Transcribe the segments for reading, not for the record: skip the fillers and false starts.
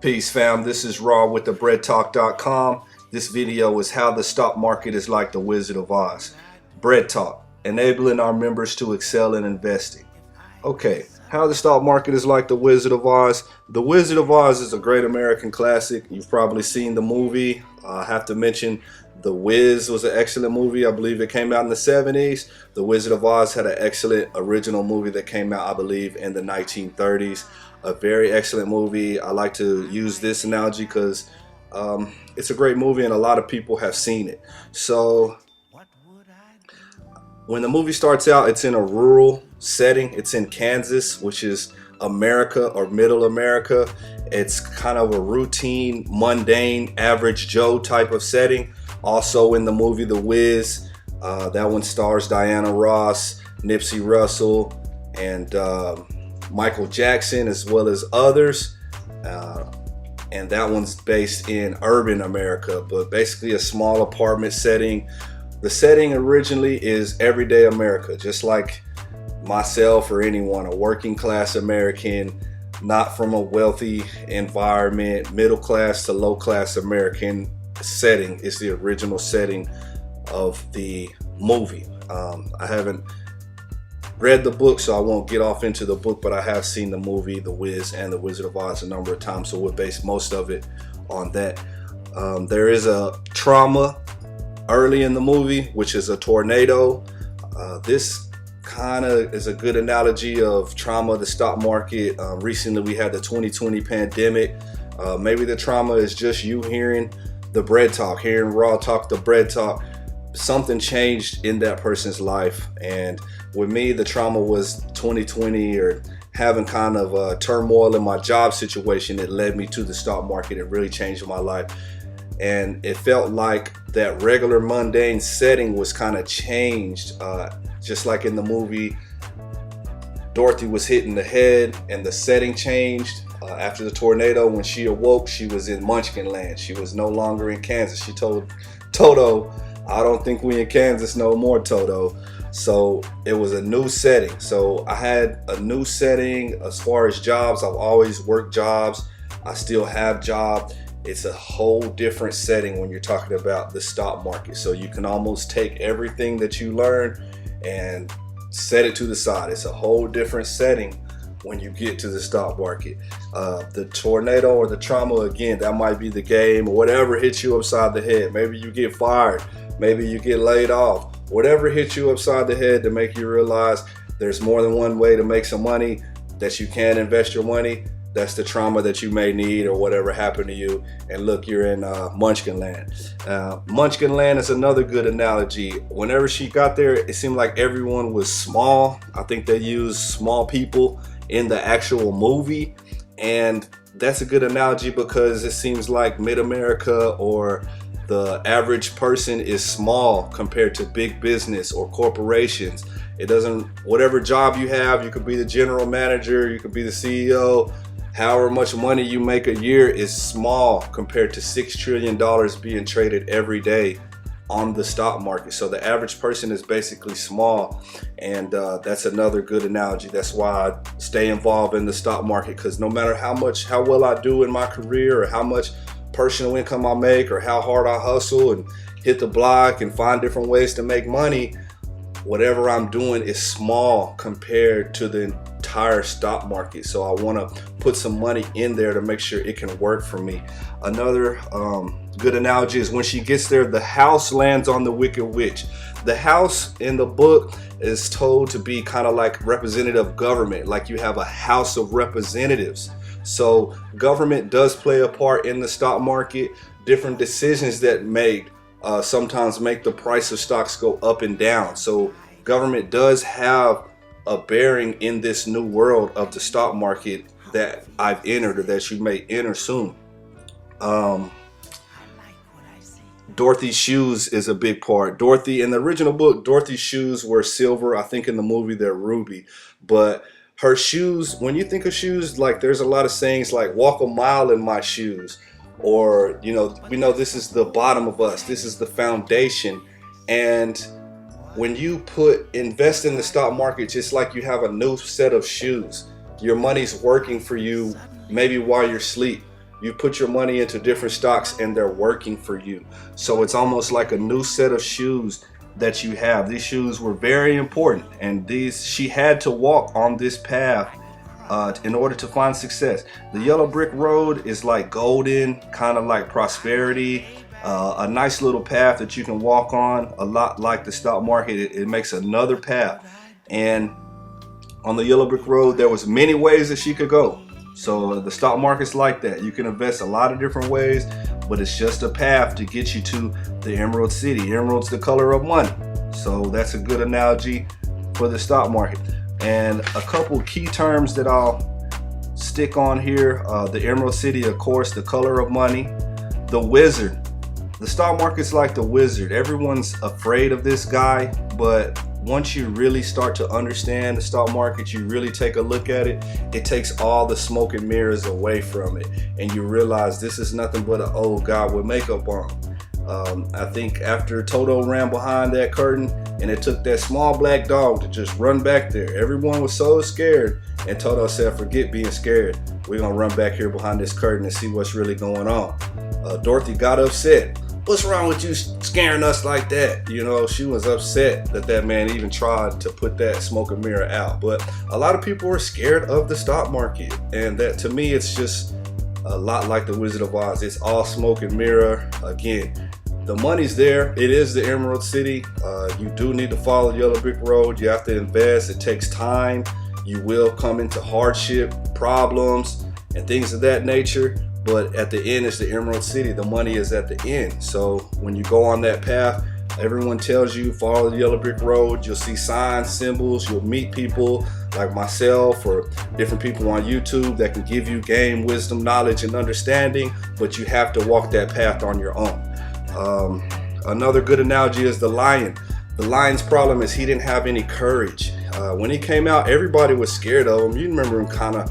Peace fam, this is Raw with the BreadTalk.com. This video is how the stock market is like the Wizard of Oz. Bread Talk, enabling our members to excel in investing. Okay, how the stock market is like the Wizard of Oz. The Wizard of Oz is a great American classic. You've probably seen the movie. I have to mention The Wiz was an excellent movie. I believe it came out in the 70s. The Wizard of Oz had an excellent original movie that came out, I believe, in the 1930s. A very excellent movie. I like to use this analogy because it's a great movie and a lot of people have seen it. So when the movie starts out, it's in a rural setting. It's in Kansas, which is America or middle America. It's kind of a routine, mundane, average Joe type of setting. Also in the movie The Wiz, that one stars Diana Ross, Nipsey Russell, and Michael Jackson, as well as others. And that one's based in urban America, but basically a small apartment setting. The setting originally is everyday America, just like myself or anyone, a working class American, not from a wealthy environment, middle class to low class American setting is the original setting of the movie. I haven't read the book, so I won't get off into the book, but I have seen the movie The Wiz and The Wizard of Oz a number of times, so we'll base most of it on that. There is a trauma early in the movie, which is a tornado. This kind of is a good analogy of trauma, the stock market. Recently we had the 2020 pandemic. Maybe the trauma is just you hearing the Bread Talk, hearing Raw talk the Bread Talk. Something changed in that person's life, and with me the trauma was 2020 or having kind of turmoil in my job situation. It led me to the stock market. It really changed my life, and it felt like that regular mundane setting was kind of changed, just like in the movie. Dorothy was hit in the head and the setting changed. After the tornado, when she awoke, she was in Munchkin Land. She was no longer in Kansas. She told Toto, "I don't think we in Kansas no more, Toto." So it was a new setting. So I had a new setting as far as jobs. I've always worked jobs. I still have jobs. It's a whole different setting when you're talking about the stock market. So you can almost take everything that you learn and set it to the side. It's a whole different setting when you get to the stock market. The tornado or the trauma, again, that might be the game or whatever hits you upside the head. Maybe you get fired, maybe you get laid off. Whatever hits you upside the head to make you realize there's more than one way to make some money, that you can invest your money. That's the trauma that you may need, or whatever happened to you. And look, you're in Munchkin Land. Munchkin Land is another good analogy. Whenever she got there, it seemed like everyone was small. I think they used small people in the actual movie, and that's a good analogy because it seems like mid-America or the average person is small compared to big business or corporations. It doesn't, whatever job you have, you could be the general manager, you could be the CEO, however much money you make a year is small compared to $6 trillion being traded every day on the stock market. So the average person is basically small, and that's another good analogy. That's why I stay involved in the stock market, because no matter how well I do in my career, or how much personal income I make, or how hard I hustle and hit the block and find different ways to make money, whatever I'm doing is small compared to the entire stock market. So I want to put some money in there to make sure it can work for me. Another good analogy is when she gets there, the house lands on the Wicked Witch. The house in the book is told to be kind of like representative government, like you have a House of Representatives. So government does play a part in the stock market. Different decisions that made sometimes make the price of stocks go up and down. So government does have a bearing in this new world of the stock market that I've entered, or that you may enter soon. Dorothy's shoes is a big part. Dorothy, in the original book, Dorothy's shoes were silver. I think in the movie they're ruby. But her shoes, when you think of shoes, like there's a lot of sayings like walk a mile in my shoes, or we know this is the bottom of us, this is the foundation. And when you invest in the stock market, just like you have a new set of shoes, your money's working for you maybe while you're asleep. You put your money into different stocks and they're working for you. So it's almost like a new set of shoes that you have. These shoes were very important, and she had to walk on this path in order to find success. The yellow brick road is like golden, kind of like prosperity, a nice little path that you can walk on, a lot like the stock market. It makes another path. And on the yellow brick road, there was many ways that she could go. So the stock market's like that. You can invest a lot of different ways, but it's just a path to get you to the Emerald City. Emerald's the color of money. So that's a good analogy for the stock market. And a couple key terms that I'll stick on here. The Emerald City, of course, the color of money. The wizard. The stock market's like the wizard. Everyone's afraid of this guy, but once you really start to understand the stock market, you really take a look at it, it takes all the smoke and mirrors away from it, and you realize this is nothing but an old guy with makeup on. I think after Toto ran behind that curtain and it took that small black dog to just run back there, everyone was so scared, and Toto said, forget being scared, we're gonna run back here behind this curtain and see what's really going on. Dorothy got upset. What's wrong with you scaring us like that? You know, she was upset that that man even tried to put that smoke and mirror out. But a lot of people are scared of the stock market, and that, to me, it's just a lot like the Wizard of Oz. It's all smoke and mirror. Again, the money's there. It is the Emerald City. You do need to follow the yellow brick road. You have to invest. It takes time. You will come into hardship, problems, and things of that nature. But at the end, it's the Emerald City. The money is at the end. So when you go on that path, everyone tells you follow the yellow brick road. You'll see signs, symbols. You'll meet people like myself or different people on YouTube that can give you game, wisdom, knowledge, and understanding. But you have to walk that path on your own. Another good analogy is the lion. The lion's problem is he didn't have any courage. When he came out, everybody was scared of him. You remember him kind of,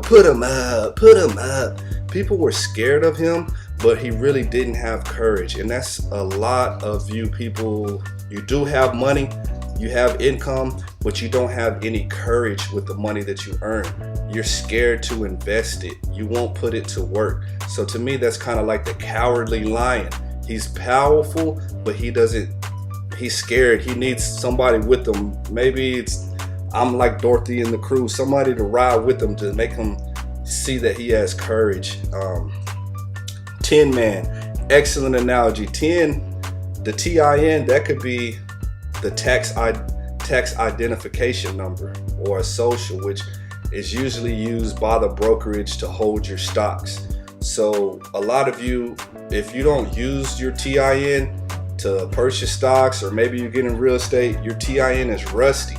put him up, put him up. People were scared of him, but he really didn't have courage. And that's a lot of you people. You do have money, you have income, but you don't have any courage with the money that you earn. You're scared to invest it. You won't put it to work. So to me, that's kind of like the cowardly lion. He's powerful, but he's scared. He needs somebody with him. Maybe I'm like Dorothy and the crew, somebody to ride with him to make him see that he has courage. Tin Man, excellent analogy. The TIN, that could be the tax identification number, or a social, which is usually used by the brokerage to hold your stocks. So a lot of you, if you don't use your TIN to purchase stocks, or maybe you get in real estate, your TIN is rusty.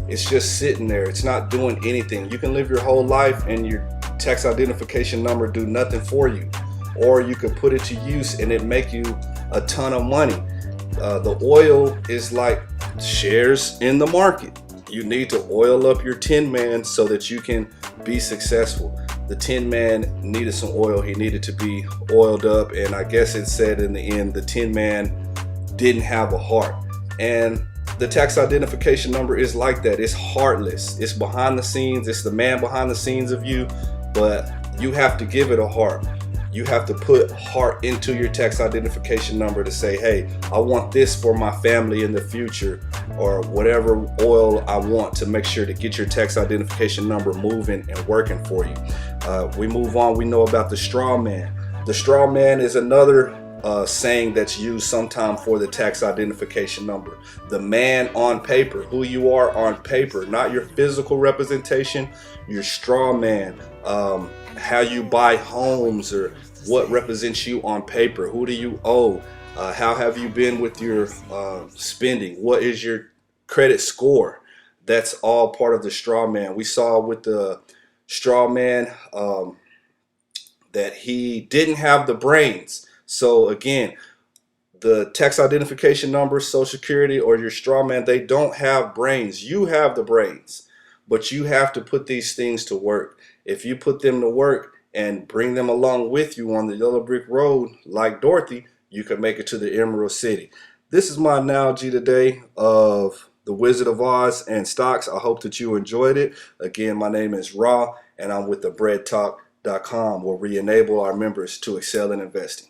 It's just sitting there. It's not doing anything. You can live your whole life and your tax identification number do nothing for you. Or you could put it to use and it make you a ton of money. The oil is like shares in the market. You need to oil up your Tin Man so that you can be successful. The Tin Man needed some oil. He needed to be oiled up, and I guess it said in the end the Tin Man didn't have a heart. And the tax identification number is like that. It's heartless. It's behind the scenes. It's the man behind the scenes of you, but you have to give it a heart. You have to put heart into your tax identification number to say, hey, I want this for my family in the future, or whatever oil I want, to make sure to get your tax identification number moving and working for you. We move on. We know about the straw man. The straw man is another saying that's used sometime for the tax identification number. The man on paper, who you are on paper, not your physical representation, your straw man. How you buy homes, or what represents you on paper. Who do you owe? How have you been with your spending? What is your credit score? That's all part of the straw man. We saw with the straw man that he didn't have the brains. So again, the tax identification number, Social Security, or your straw man, they don't have brains. You have the brains, but you have to put these things to work. If you put them to work and bring them along with you on the yellow brick road, like Dorothy, you can make it to the Emerald City. This is my analogy today of the Wizard of Oz and stocks. I hope that you enjoyed it. Again, my name is Ra, and I'm with the Bread Talk where we enable our members to excel in investing.